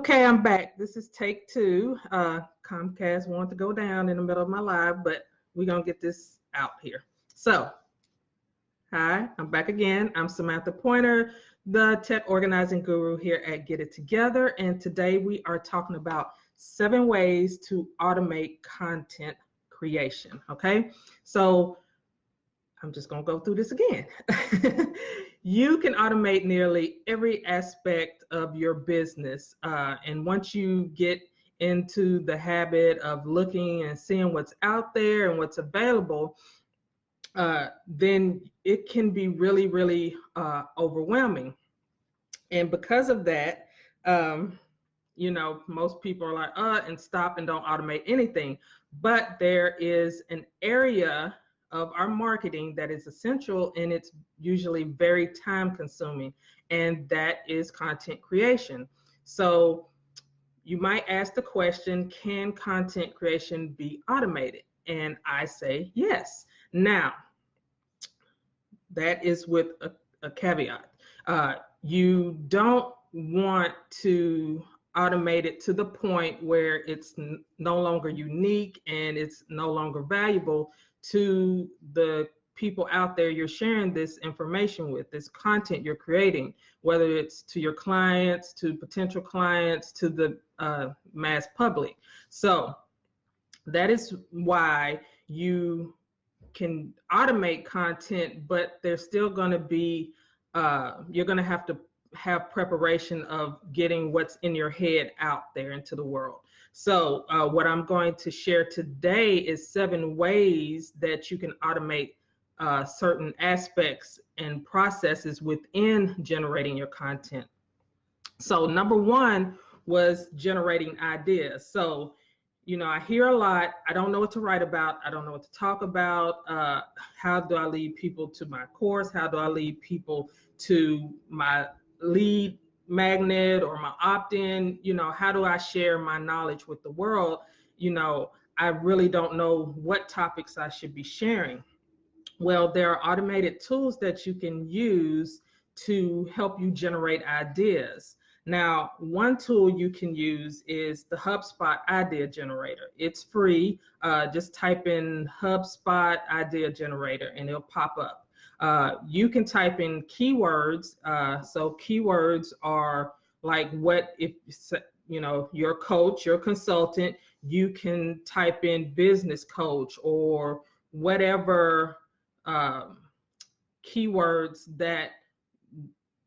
Okay, I'm back. This is take two. Comcast wanted to go down in the middle of my live, but we're going to get this out here. So, hi, I'm back again. I'm Samantha Pointer, the tech organizing guru here at Get It Together. And today we are talking about 7 ways to automate content creation. Okay, so I'm just going to go through this again. You can automate nearly every aspect of your business. And once you get into the habit of looking and seeing what's out there and what's available, then it can be really, really overwhelming. And because of that, most people are like, and stop and don't automate anything. But there is an area of our marketing that is essential, and it's usually very time consuming, and that is content creation. So you might ask the question, can content creation be automated? And I say yes. Now, that is with a caveat. You don't want to automate it to the point where it's no longer unique and it's no longer valuable to the people out there you're sharing this information with, this content you're creating, whether it's to your clients, to potential clients, to the mass public. So that is why you can automate content, but there's still going to be, you're going to have preparation of getting what's in your head out there into the world. So what I'm going to share today is 7 ways that you can automate certain aspects and processes within generating your content. So number 1 was generating ideas. So, I hear a lot, I don't know what to write about, I don't know what to talk about, how do I lead people to my course, how do I lead people to my lead magnet or my opt-in, how do I share my knowledge with the world? I really don't know what topics I should be sharing. Well, there are automated tools that you can use to help you generate ideas. Now, one tool you can use is the HubSpot Idea Generator. It's free. Just type in HubSpot Idea Generator and it'll pop up. You can type in keywords. So keywords are like if your coach, your consultant, you can type in business coach or whatever keywords that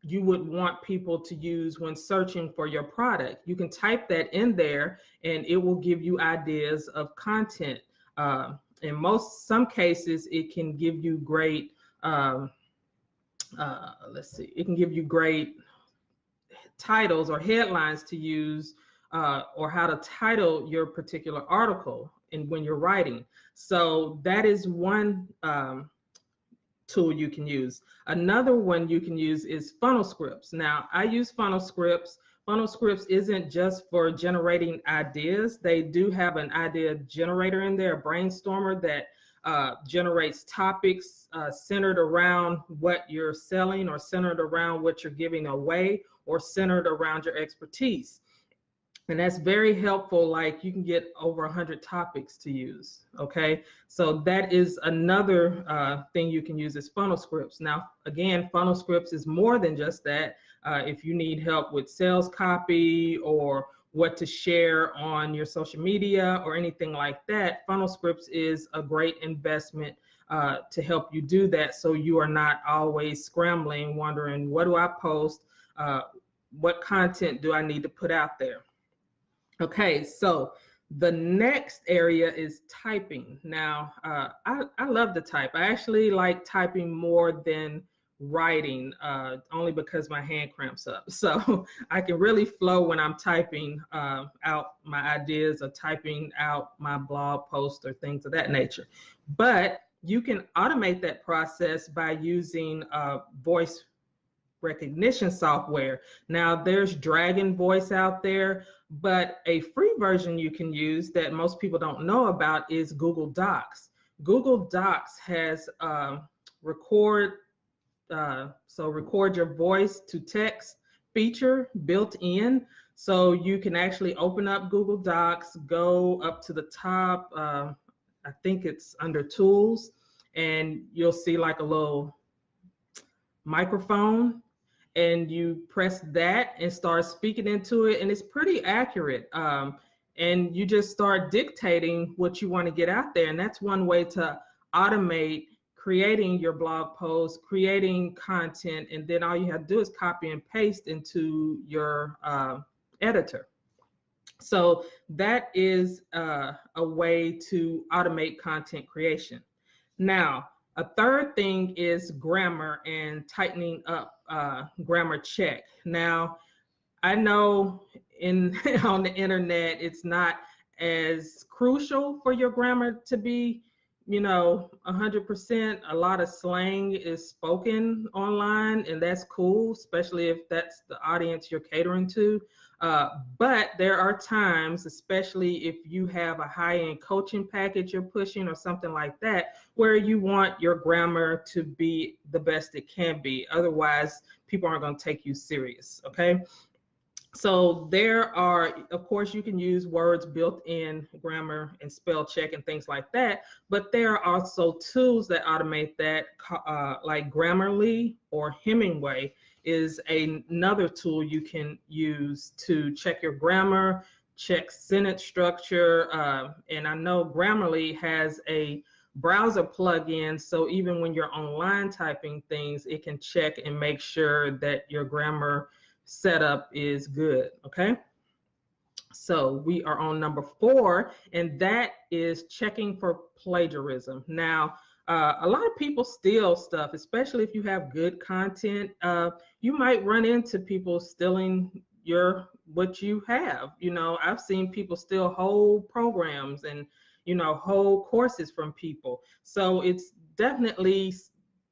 you would want people to use when searching for your product. You can type that in there and it will give you ideas of content. In some cases, it can give you great, it can give you great titles or headlines to use or how to title your particular article when you're writing. So that is one tool you can use. Another one you can use is funnel scripts. Now, I use funnel scripts. Funnel scripts isn't just for generating ideas. They do have an idea generator in there, a brainstormer that generates topics centered around what you're selling or centered around what you're giving away or centered around your expertise. And that's very helpful. Like you can get over 100 topics to use. Okay, so that is another thing you can use is funnel scripts. Now, again, funnel scripts is more than just that. If you need help with sales copy or what to share on your social media or anything like that, funnel scripts is a great investment to help you do that. So you are not always scrambling, wondering, what do I post? What content do I need to put out there? Okay, so the next area is typing. Now, I love to type. I actually like typing more than writing, only because my hand cramps up. So I can really flow when I'm typing out my ideas or typing out my blog post or things of that nature. But you can automate that process by using voice recognition software. Now, there's Dragon Voice out there, but a free version you can use that most people don't know about is Google Docs. Google Docs has record your voice to text feature built in. So you can actually open up Google Docs, go up to the top, I think it's under Tools, and you'll see like a little microphone, and you press that and start speaking into it, and it's pretty accurate. And you just start dictating what you want to get out there, and that's one way to automate creating your blog post, creating content, and then all you have to do is copy and paste into your editor. So that is a way to automate content creation. Now, a third thing is grammar and tightening up grammar check. Now, I know on the internet, it's not as crucial for your grammar to be, 100%. A lot of slang is spoken online, and that's cool, especially if that's the audience you're catering to. But there are times, especially if you have a high-end coaching package you're pushing or something like that, where you want your grammar to be the best it can be. Otherwise, people aren't going to take you serious, okay? So there are, of course, you can use words built in grammar and spell check and things like that, but there are also tools that automate that, like Grammarly or Hemingway is another tool you can use to check your grammar, check sentence structure, and I know Grammarly has a browser plugin, so even when you're online typing things, it can check and make sure that your grammar setup is good, okay? So we are on number 4, and that is checking for plagiarism. Now, a lot of people steal stuff, especially if you have good content. You might run into people stealing what you have. I've seen people steal whole programs and whole courses from people. So it's definitely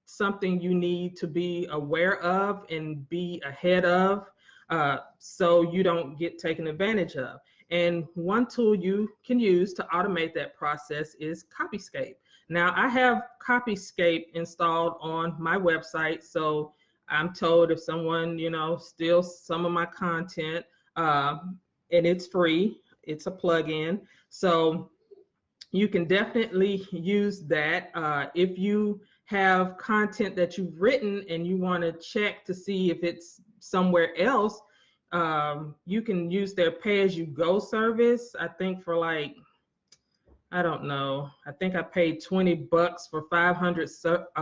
something you need to be aware of and be ahead of, so you don't get taken advantage of. And one tool you can use to automate that process is Copyscape. Now, I have Copyscape installed on my website, so I'm told if someone, steals some of my content, and it's free, it's a plugin, so you can definitely use that. If you have content that you've written and you want to check to see if it's somewhere else, you can use their pay-as-you-go service. I think for like, I don't know, I think I paid $20 for 500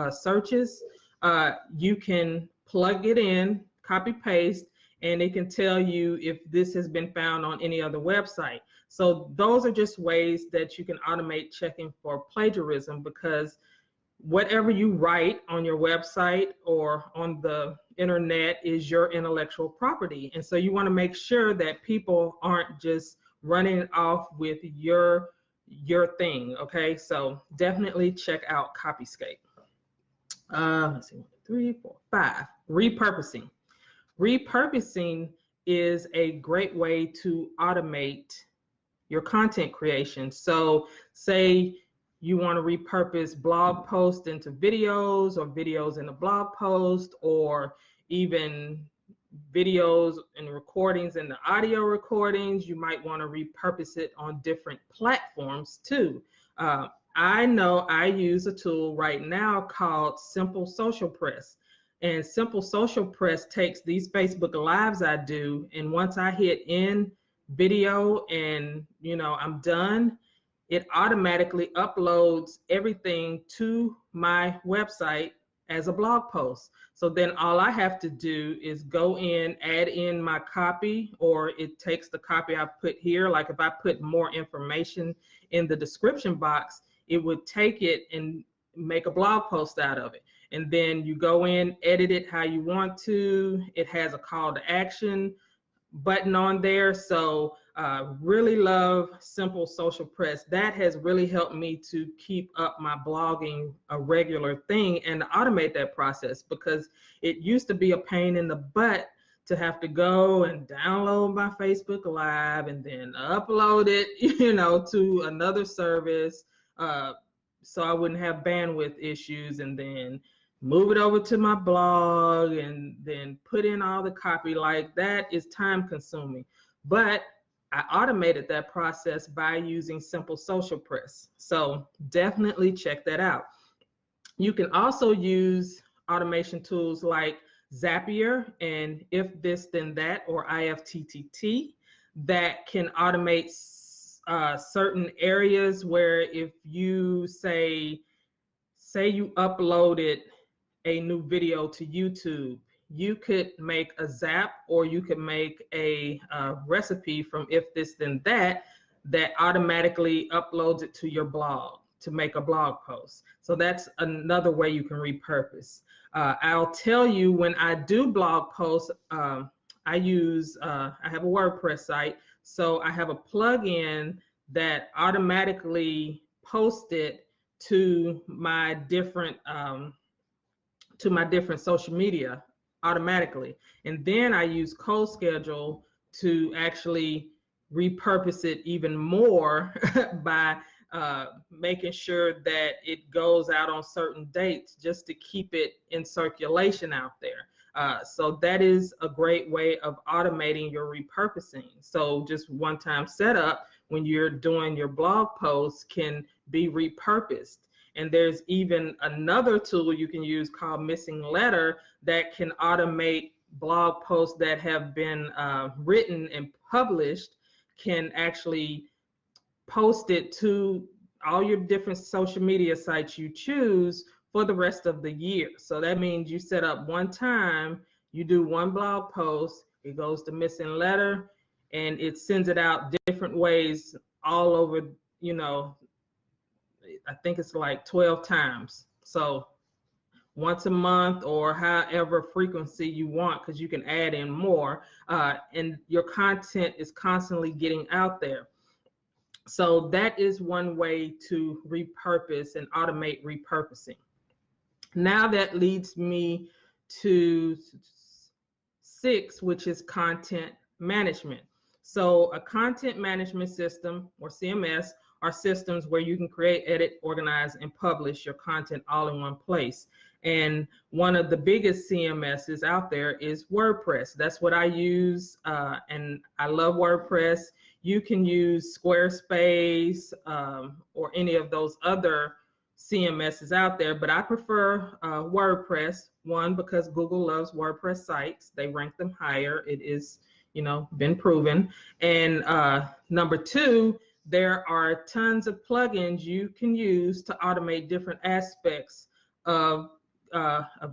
searches. You can plug it in, copy paste, and it can tell you if this has been found on any other website. So those are just ways that you can automate checking for plagiarism, because whatever you write on your website or on the internet is your intellectual property. And so you want to make sure that people aren't just running off with your thing, okay? So definitely check out Copyscape. Let's see, 1, 2, 3, 4, 5. Repurposing. Repurposing is a great way to automate your content creation. So say you want to repurpose blog posts into videos, or videos into blog post, or even videos and recordings into audio recordings. You might want to repurpose it on different platforms too. I know I use a tool right now called Simple Social Press. And Simple Social Press takes these Facebook Lives I do, and once I hit end video and I'm done, it automatically uploads everything to my website as a blog post. So then all I have to do is go in, add in my copy, or it takes the copy I put here. Like if I put more information in the description box, it would take it and make a blog post out of it. And then you go in, edit it how you want to. It has a call to action button on there. So really love Simple Social Press. That has really helped me to keep up my blogging a regular thing and to automate that process, because it used to be a pain in the butt to have to go and download my Facebook Live and then upload it, to another service, so I wouldn't have bandwidth issues, and then move it over to my blog and then put in all the copy. Like that is time consuming. but I automated that process by using Simple Social Press. So definitely check that out. You can also use automation tools like Zapier and If This Then That, or IFTTT, that can automate certain areas where if you say you uploaded a new video to YouTube, you could make a zap, or you could make a recipe from If This Then That that automatically uploads it to your blog to make a blog post. So that's another way you can repurpose. I'll tell you, when I do blog posts, I have a WordPress site, so I have a plugin that automatically posts it to my different social media automatically, and then I use CodeSchedule to actually repurpose it even more by making sure that it goes out on certain dates, just to keep it in circulation out there. So that is a great way of automating your repurposing. So just one-time setup when you're doing your blog posts can be repurposed. And there's even another tool you can use called Missing Letter that can automate blog posts that have been written and published, can actually post it to all your different social media sites you choose for the rest of the year. So that means you set up one time, you do one blog post, it goes to Missing Letter, and it sends it out different ways all over, I think it's like 12 times. So once a month, or however frequency you want, because you can add in more, and your content is constantly getting out there. So that is one way to repurpose and automate repurposing. Now that leads me to 6, which is content management. So a content management system, or CMS, are systems where you can create, edit, organize, and publish your content all in one place. And one of the biggest CMSs out there is WordPress. That's what I use, and I love WordPress. You can use Squarespace or any of those other CMSs out there, but I prefer WordPress. One, because Google loves WordPress sites. They rank them higher. It is, been proven. And number 2, there are tons of plugins you can use to automate different aspects of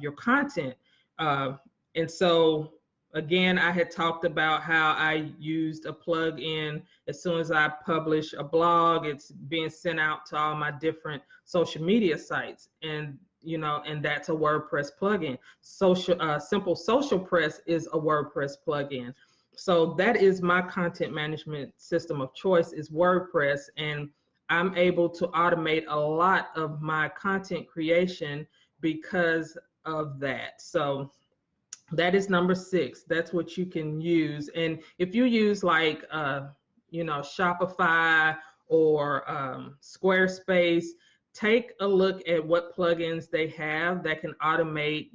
your content. And so, again, I had talked about how I used a plug-in. As soon as I publish a blog, it's being sent out to all my different social media sites. And, and that's a WordPress plugin. Simple Social Press is a WordPress plugin. So that is my content management system of choice, is WordPress. And I'm able to automate a lot of my content creation because of that. So that is number 6. That's what you can use. And if you use like, Shopify or Squarespace, take a look at what plugins they have that can automate,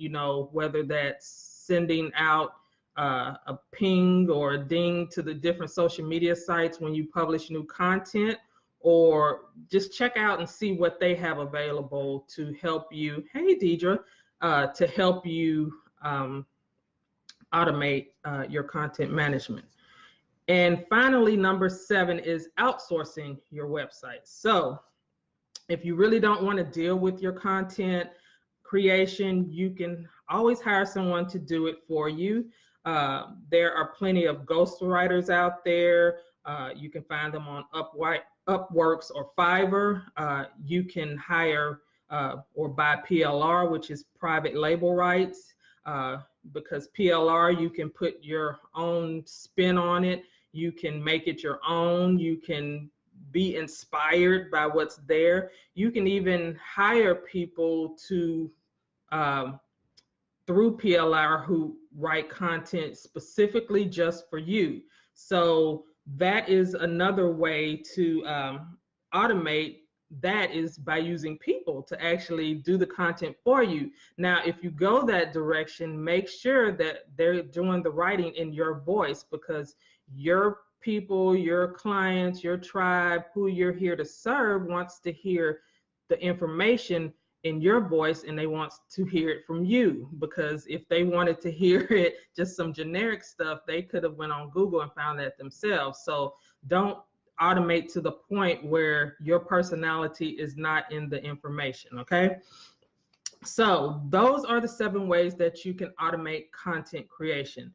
whether that's sending out a ping or a ding to the different social media sites when you publish new content, or just check out and see what they have available to help you. Hey, Deidre, to help you automate your content management. And finally, number 7 is outsourcing your website. So if you really don't want to deal with your content creation, you can always hire someone to do it for you. There are plenty of ghostwriters out there. You can find them on Upworks or Fiverr. You can hire or buy PLR, which is private label rights, because PLR, you can put your own spin on it. You can make it your own. You can be inspired by what's there. You can even hire people to through PLR who write content specifically just for you. So that is another way to automate. That is by using people to actually do the content for you. Now, if you go that direction, make sure that they're doing the writing in your voice, because your people, your clients, your tribe, who you're here to serve wants to hear the information in your voice, and they want to hear it from you. Because if they wanted to hear it, just some generic stuff, they could have went on Google and found that themselves. So don't automate to the point where your personality is not in the information, okay? So those are the 7 ways that you can automate content creation.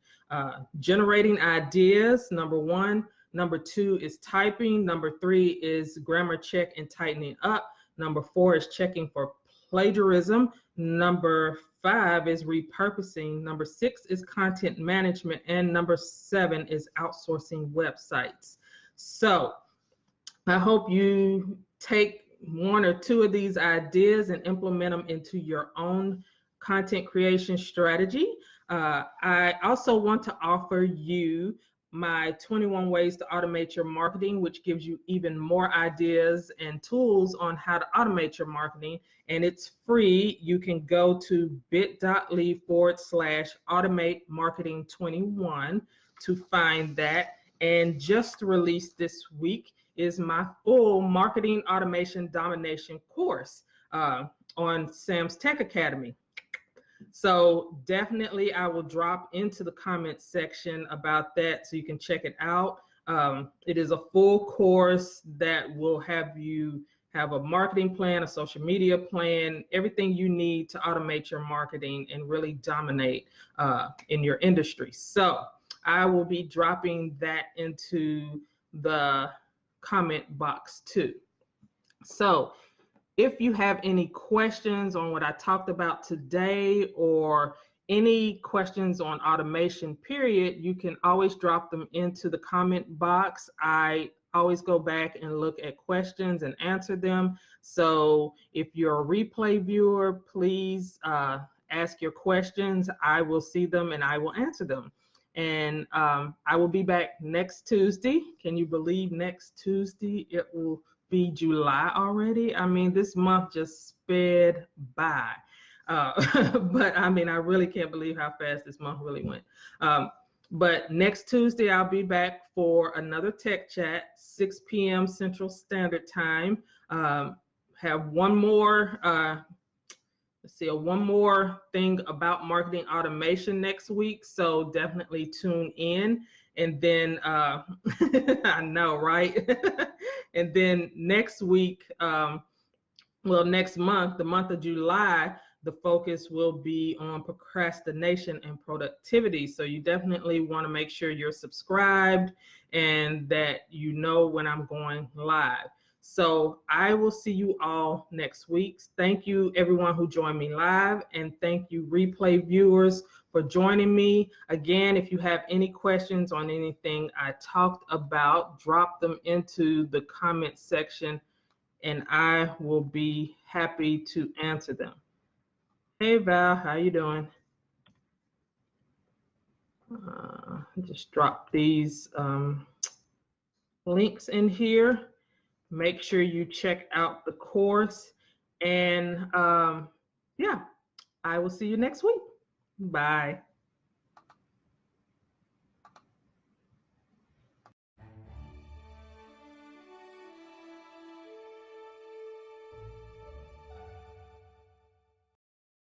Generating ideas, number 1. Number 2 is typing. Number 3 is grammar check and tightening up. Number 4 is checking for plagiarism. Number 5 is repurposing. Number 6 is content management. And number 7 is outsourcing websites. So I hope you take 1 or 2 of these ideas and implement them into your own content creation strategy. I also want to offer you my 21 ways to automate your marketing, which gives you even more ideas and tools on how to automate your marketing. And it's free. You can go to bit.ly/automate-marketing21 to find that. And just released this week is my full marketing automation domination course on Sam's Tech Academy. So definitely I will drop into the comment section about that so you can check it out. It is a full course that will have you have a marketing plan, a social media plan, everything you need to automate your marketing and really dominate in your industry. So I will be dropping that into the comment box too. So if you have any questions on what I talked about today or any questions on automation period, you can always drop them into the comment box. I always go back and look at questions and answer them. So if you're a replay viewer, please ask your questions. I will see them and I will answer them. And I will be back next Tuesday. Can you believe next Tuesday it will be July already? I mean, this month just sped by. But I mean, I really can't believe how fast this month really went. But next Tuesday, I'll be back for another tech chat, 6 p.m. Central Standard Time. Have one more one more thing about marketing automation next week, so definitely tune in. And then I know, right? And then next week, next month, the month of July, the focus will be on procrastination and productivity. So you definitely want to make sure you're subscribed and that you know when I'm going live. So I will see you all next week. Thank you everyone who joined me live, and thank you replay viewers for joining me. Again, if you have any questions on anything I talked about, drop them into the comment section and I will be happy to answer them. Hey Val, how you doing? Just drop these links in here. Make sure you check out the course, and yeah, I will see you next week. Bye.